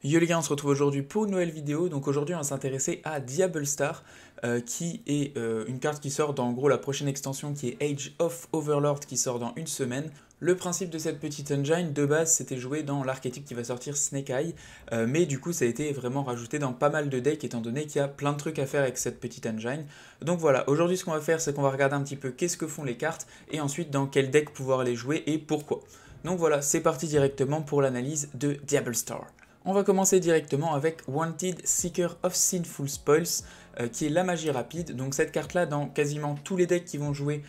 Yo les gars, on se retrouve aujourd'hui pour une nouvelle vidéo. Donc aujourd'hui on va s'intéresser à Diable Star, qui est une carte qui sort dans en gros la prochaine extension qui est Age of Overlord qui sort dans une semaine. Le principe de cette petite engine de base c'était jouer dans l'archétype qui va sortir Snake Eye, mais du coup ça a été vraiment rajouté dans pas mal de decks étant donné qu'il y a plein de trucs à faire avec cette petite engine. Donc voilà, aujourd'hui ce qu'on va faire c'est qu'on va regarder un petit peu qu'est-ce que font les cartes et ensuite dans quel deck pouvoir les jouer et pourquoi. Donc voilà, c'est parti directement pour l'analyse de Diable Star. On va commencer directement avec Wanted Seeker of Sinful Spoils, qui est la magie rapide. Donc cette carte-là, dans quasiment tous les decks qui vont jouer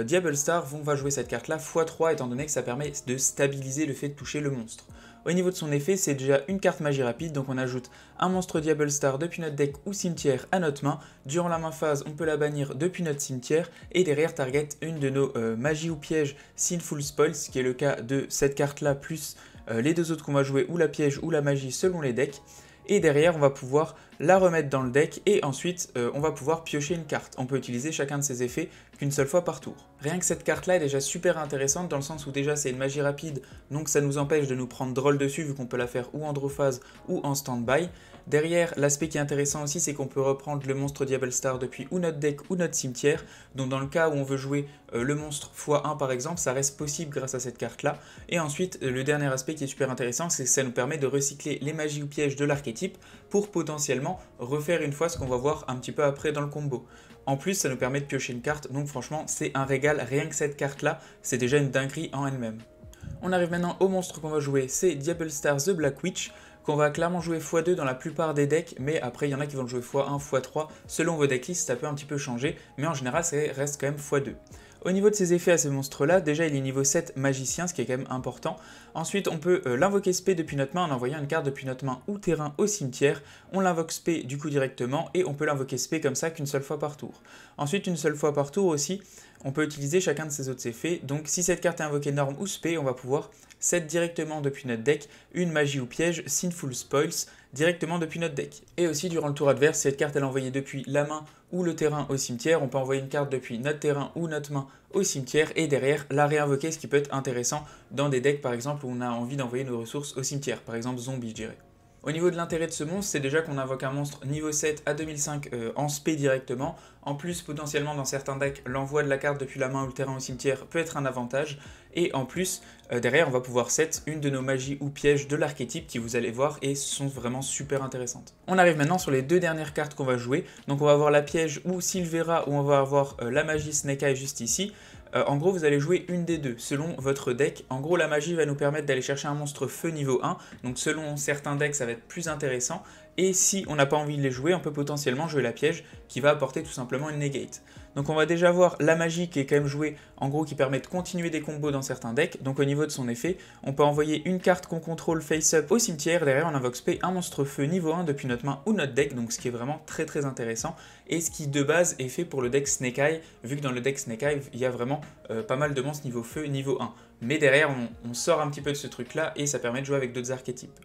Diable Star, va jouer cette carte-là x3, étant donné que ça permet de stabiliser le fait de toucher le monstre. Au niveau de son effet, c'est déjà une carte magie rapide, donc on ajoute un monstre Diable Star depuis notre deck ou cimetière à notre main. Durant la main phase, on peut la bannir depuis notre cimetière, et derrière target une de nos magies ou pièges Sinful Spoils, qui est le cas de cette carte-là, plus les deux autres qu'on va jouer, ou la piège ou la magie selon les decks. Et derrière on va pouvoir la remettre dans le deck et ensuite on va pouvoir piocher une carte. On peut utiliser chacun de ces effets qu'une seule fois par tour. Rien que cette carte là est déjà super intéressante dans le sens où déjà c'est une magie rapide, donc ça nous empêche de nous prendre drôle dessus vu qu'on peut la faire ou en draw phase ou en stand-by. Derrière, l'aspect qui est intéressant aussi, c'est qu'on peut reprendre le monstre Diable Star depuis ou notre deck ou notre cimetière. Donc dans le cas où on veut jouer le monstre x1 par exemple, ça reste possible grâce à cette carte là. Et ensuite, le dernier aspect qui est super intéressant, c'est que ça nous permet de recycler les magies ou pièges de l'archétype pour potentiellement refaire une fois ce qu'on va voir un petit peu après dans le combo. En plus, ça nous permet de piocher une carte, donc franchement, c'est un régal. Rien que cette carte là, c'est déjà une dinguerie en elle-même. On arrive maintenant au monstre qu'on va jouer, c'est Diable Star The Black Witch, qu'on va clairement jouer x2 dans la plupart des decks, mais après il y en a qui vont le jouer x1, x3, selon vos decklists ça peut un petit peu changer, mais en général ça reste quand même x2. Au niveau de ses effets à ce monstre-là, déjà il est niveau 7 magicien, ce qui est quand même important. Ensuite, on peut l'invoquer spé depuis notre main en envoyant une carte depuis notre main ou terrain au cimetière. On l'invoque spé du coup directement et on peut l'invoquer spé comme ça qu'une seule fois par tour. Ensuite, une seule fois par tour aussi, on peut utiliser chacun de ces autres effets. Donc si cette carte est invoquée norme ou spé, on va pouvoir set directement depuis notre deck une magie ou piège Sinful Spoils directement depuis notre deck. Et aussi durant le tour adverse, si cette carte est envoyée depuis la main ou le terrain au cimetière, on peut envoyer une carte depuis notre terrain ou notre main au cimetière et derrière la réinvoquer, ce qui peut être intéressant dans des decks par exemple où on a envie d'envoyer nos ressources au cimetière, par exemple zombie je dirais. Au niveau de l'intérêt de ce monstre, c'est déjà qu'on invoque un monstre niveau 7 à 2005 en spé directement. En plus, potentiellement dans certains decks, l'envoi de la carte depuis la main ou le terrain au cimetière peut être un avantage. Et en plus, derrière, on va pouvoir set une de nos magies ou pièges de l'archétype qui, vous allez voir, et sont vraiment super intéressantes. On arrive maintenant sur les deux dernières cartes qu'on va jouer. Donc on va avoir la piège ou Silvera, où on va avoir la magie Snake Eye juste ici. En gros, vous allez jouer une des deux, selon votre deck. En gros, la magie va nous permettre d'aller chercher un monstre feu niveau 1. Donc selon certains decks, ça va être plus intéressant. Et si on n'a pas envie de les jouer, on peut potentiellement jouer la piège, qui va apporter tout simplement une negate. Donc on va déjà voir la magie qui est quand même jouée, en gros qui permet de continuer des combos dans certains decks. Donc au niveau de son effet, on peut envoyer une carte qu'on contrôle face-up au cimetière, derrière on invoque spé un monstre feu niveau 1 depuis notre main ou notre deck, donc ce qui est vraiment très intéressant, et ce qui de base est fait pour le deck Snake Eye, vu que dans le deck Snake Eye, il y a vraiment pas mal de monstres niveau feu niveau 1. Mais derrière, on sort un petit peu de ce truc-là, et ça permet de jouer avec d'autres archétypes.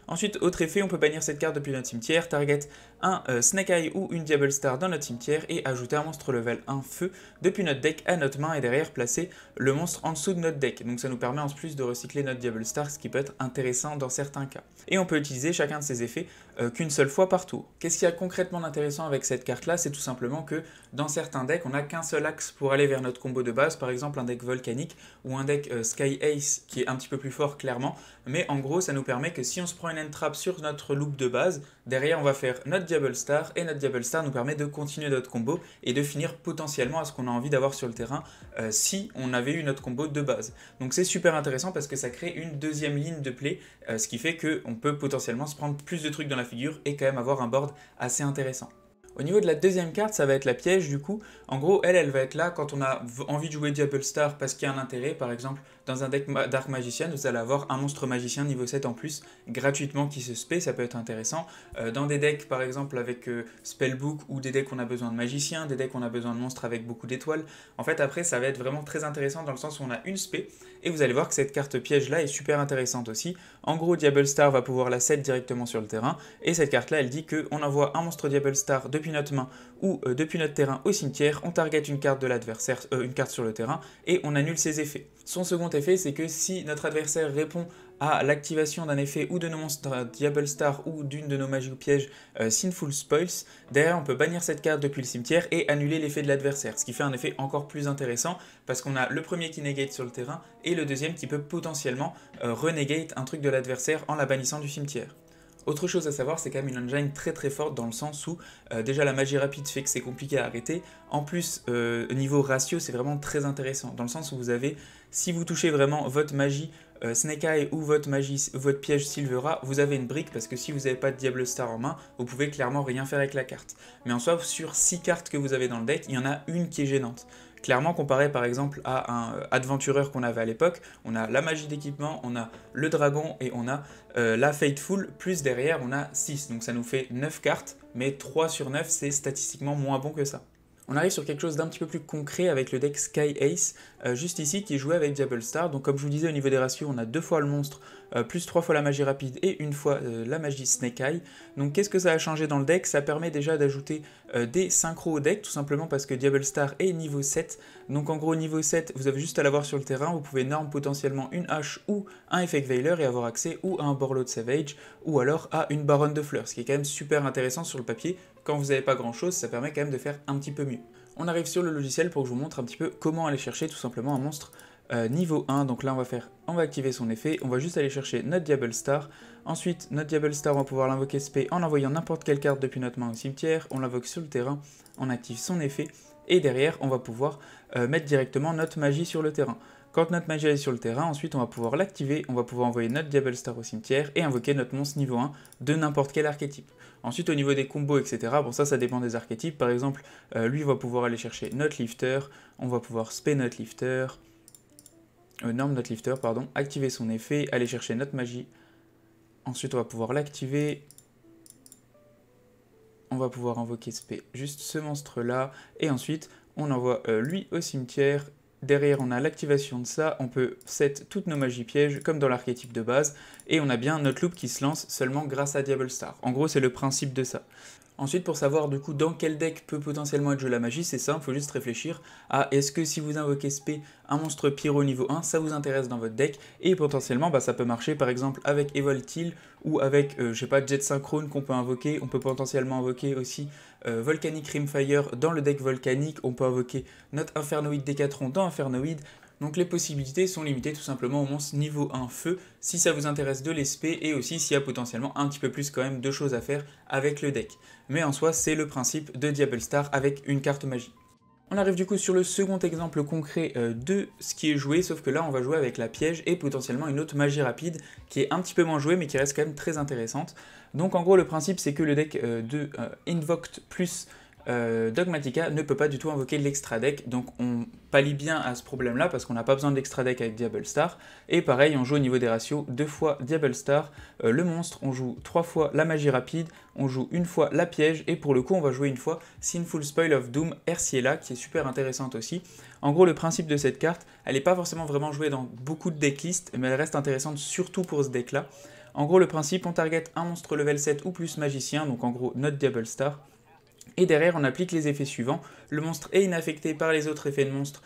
Ensuite, autre effet, on peut bannir cette carte depuis notre cimetière, target un Snake Eye ou une Diable Star dans notre cimetière et ajouter un monstre level 1 feu depuis notre deck à notre main et derrière placer le monstre en dessous de notre deck. Donc ça nous permet en plus de recycler notre Diable Star, ce qui peut être intéressant dans certains cas. Et on peut utiliser chacun de ces effets qu'une seule fois par tour. Qu'est-ce qu'il y a concrètement d'intéressant avec cette carte-là? C'est tout simplement que dans certains decks, on n'a qu'un seul axe pour aller vers notre combo de base, par exemple un deck volcanique ou un deck Sky Ace qui est un petit peu plus fort clairement, mais en gros ça nous permet que si on se prend une entrap sur notre loop de base, derrière on va faire notre Diable Star et notre Diable Star nous permet de continuer notre combo et de finir potentiellement à ce qu'on a envie d'avoir sur le terrain si on avait eu notre combo de base. Donc c'est super intéressant parce que ça crée une deuxième ligne de play, ce qui fait qu'on peut potentiellement se prendre plus de trucs dans la figure et quand même avoir un board assez intéressant. Au niveau de la deuxième carte, ça va être la piège du coup. En gros, elle va être là quand on a envie de jouer Diable Star parce qu'il y a un intérêt. Par exemple, dans un deck Dark Magician, vous allez avoir un monstre magicien niveau 7 en plus, gratuitement qui se spé, ça peut être intéressant. Dans des decks par exemple avec Spellbook ou des decks où on a besoin de magiciens, des decks où on a besoin de monstres avec beaucoup d'étoiles. En fait, après, ça va être vraiment très intéressant dans le sens où on a une spé. Et vous allez voir que cette carte piège là est super intéressante aussi. En gros, Diable Star va pouvoir la set directement sur le terrain. Et cette carte là, elle dit qu'on envoie un monstre Diable Star depuis notre main ou depuis notre terrain au cimetière, on target une carte de l'adversaire, une carte sur le terrain et on annule ses effets. Son second effet, c'est que si notre adversaire répond à l'activation d'un effet ou de nos monstres Diable Star ou d'une de nos magies ou pièges Sinful Spoils. Derrière, on peut bannir cette carte depuis le cimetière et annuler l'effet de l'adversaire, ce qui fait un effet encore plus intéressant parce qu'on a le premier qui negate sur le terrain et le deuxième qui peut potentiellement renegate un truc de l'adversaire en la bannissant du cimetière. Autre chose à savoir, c'est quand même une engine très forte dans le sens où déjà la magie rapide fait que c'est compliqué à arrêter. En plus, niveau ratio, c'est vraiment très intéressant dans le sens où vous avez, si vous touchez vraiment votre magie Snake Eye ou votre piège Silvera, vous avez une brique parce que si vous n'avez pas de Diable Star en main, vous pouvez clairement rien faire avec la carte. Mais en soi, sur 6 cartes que vous avez dans le deck, il y en a une qui est gênante. Clairement, comparé par exemple à un Adventureur qu'on avait à l'époque, on a la magie d'équipement, on a le dragon et on a la Fateful, plus derrière on a 6, donc ça nous fait 9 cartes, mais 3 sur 9 c'est statistiquement moins bon que ça. On arrive sur quelque chose d'un petit peu plus concret avec le deck Sky Ace, juste ici, qui est joué avec Diable Star. Donc comme je vous disais, au niveau des ratios, on a 2 fois le monstre, plus 3 fois la magie rapide et une fois la magie Snake Eye. Donc qu'est-ce que ça a changé dans le deck? Ça permet déjà d'ajouter des synchros au deck, tout simplement parce que Diable Star est niveau 7. Donc en gros, niveau 7, vous avez juste à l'avoir sur le terrain, vous pouvez norm potentiellement une hache ou un Effect Veiler et avoir accès ou à un Borloo de Savage, ou alors à une Baronne de Fleurs, ce qui est quand même super intéressant sur le papier. Quand vous n'avez pas grand chose, ça permet quand même de faire un petit peu mieux. On arrive sur le logiciel pour que je vous montre un petit peu comment aller chercher tout simplement un monstre niveau 1. Donc là on va activer son effet, on va juste aller chercher notre Diable Star. Ensuite notre Diable Star, on va pouvoir l'invoquer spé en envoyant n'importe quelle carte depuis notre main au cimetière. On l'invoque sur le terrain, on active son effet et derrière on va pouvoir mettre directement notre magie sur le terrain. Quand notre magie est sur le terrain, ensuite on va pouvoir l'activer, on va pouvoir envoyer notre Diable Star au cimetière et invoquer notre monstre niveau 1 de n'importe quel archétype. Ensuite au niveau des combos, etc., bon ça dépend des archétypes. Par exemple, lui va pouvoir aller chercher notre Lifter, on va pouvoir spé notre Lifter, norm notre Lifter, pardon, activer son effet, aller chercher notre magie. Ensuite on va pouvoir l'activer, on va pouvoir invoquer spé juste ce monstre là, et ensuite on envoie lui au cimetière. Derrière, on a l'activation de ça, on peut set toutes nos magies pièges, comme dans l'archétype de base, et on a bien notre loop qui se lance seulement grâce à Diable Star. En gros, c'est le principe de ça. Ensuite, pour savoir du coup dans quel deck peut potentiellement être joué la magie, c'est simple, il faut juste réfléchir à est-ce que si vous invoquez spé un monstre pyro niveau 1, ça vous intéresse dans votre deck, et potentiellement ça peut marcher par exemple avec Evoltil ou avec, je sais pas, Jet Synchrone qu'on peut invoquer. On peut potentiellement invoquer aussi Volcanic Rimfire dans le deck volcanique, on peut invoquer notre Infernoid Décatron dans Infernoid. Donc les possibilités sont limitées tout simplement au monstre niveau 1 feu, si ça vous intéresse de l'espé, et aussi s'il y a potentiellement un petit peu plus quand même de choses à faire avec le deck. Mais en soi, c'est le principe de Diable Star avec une carte magie. On arrive du coup sur le second exemple concret de ce qui est joué, sauf que là on va jouer avec la piège et potentiellement une autre magie rapide qui est un petit peu moins jouée mais qui reste quand même très intéressante. Donc en gros le principe c'est que le deck de Invoked plus Dogmatika ne peut pas du tout invoquer l'extra deck, donc on pallie bien à ce problème là parce qu'on n'a pas besoin de l'extra deck avec Diable Star. Et pareil, on joue au niveau des ratios 2 fois Diable Star, le monstre, on joue 3 fois la magie rapide, on joue une fois la piège, et pour le coup on va jouer une fois Sinful Spoil of Doom Erciela, qui est super intéressante aussi. En gros le principe de cette carte, elle n'est pas forcément vraiment jouée dans beaucoup de decklists, mais elle reste intéressante surtout pour ce deck là. En gros le principe, on target un monstre level 7 ou plus magicien, donc en gros notre Diable Star. Et derrière, on applique les effets suivants. Le monstre est inaffecté par les autres effets de monstre.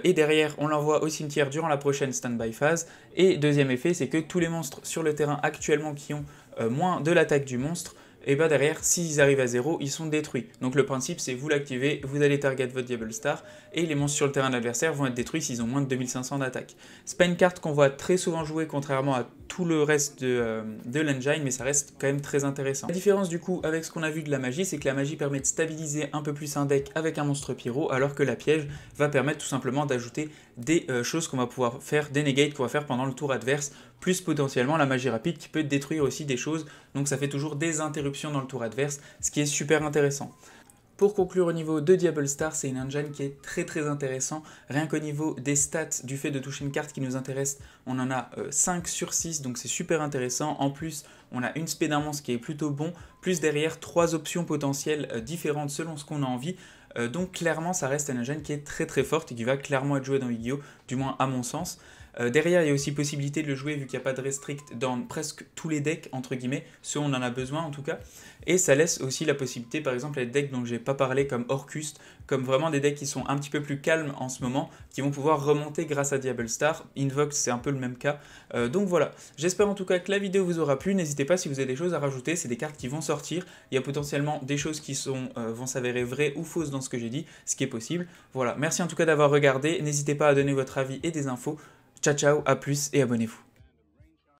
Et derrière, on l'envoie au cimetière durant la prochaine stand-by phase. Et deuxième effet, c'est que tous les monstres sur le terrain actuellement qui ont moins de l'attaque du monstre, et bien derrière, s'ils arrivent à 0, ils sont détruits. Donc le principe, c'est vous l'activez, vous allez target votre Diable Star, et les monstres sur le terrain de l'adversaire vont être détruits s'ils ont moins de 2500 d'attaque. C'est pas une carte qu'on voit très souvent jouer, contrairement à tout le reste de l'engine, mais ça reste quand même très intéressant. La différence du coup avec ce qu'on a vu de la magie, c'est que la magie permet de stabiliser un peu plus un deck avec un monstre pyro, alors que la piège va permettre tout simplement d'ajouter des choses qu'on va pouvoir faire, des negates qu'on va faire pendant le tour adverse, plus potentiellement la magie rapide qui peut détruire aussi des choses, donc ça fait toujours des interruptions dans le tour adverse, ce qui est super intéressant. Pour conclure au niveau de Diable Star, c'est une engine qui est très intéressant, rien qu'au niveau des stats, du fait de toucher une carte qui nous intéresse, on en a 5 sur 6, donc c'est super intéressant. En plus, on a une spé d'un monstre qui est plutôt bon, plus derrière 3 options potentielles différentes selon ce qu'on a envie. Donc clairement, ça reste une engine qui est très forte et qui va clairement être jouée dans Yu-Gi-Oh!, du moins à mon sens. Derrière, il y a aussi possibilité de le jouer vu qu'il n'y a pas de restrict dans presque tous les decks, entre guillemets, ceux où on en a besoin en tout cas. Et ça laisse aussi la possibilité, par exemple, les decks dont j'ai pas parlé comme Orcust, comme vraiment des decks qui sont un petit peu plus calmes en ce moment, qui vont pouvoir remonter grâce à Diablo Star. Invox, c'est un peu le même cas. Donc voilà, j'espère en tout cas que la vidéo vous aura plu. N'hésitez pas si vous avez des choses à rajouter, c'est des cartes qui vont sortir. Il y a potentiellement des choses qui vont s'avérer vraies ou fausses dans ce que j'ai dit, ce qui est possible. Voilà, merci en tout cas d'avoir regardé. N'hésitez pas à donner votre avis et des infos. Ciao ciao, à plus et abonnez-vous.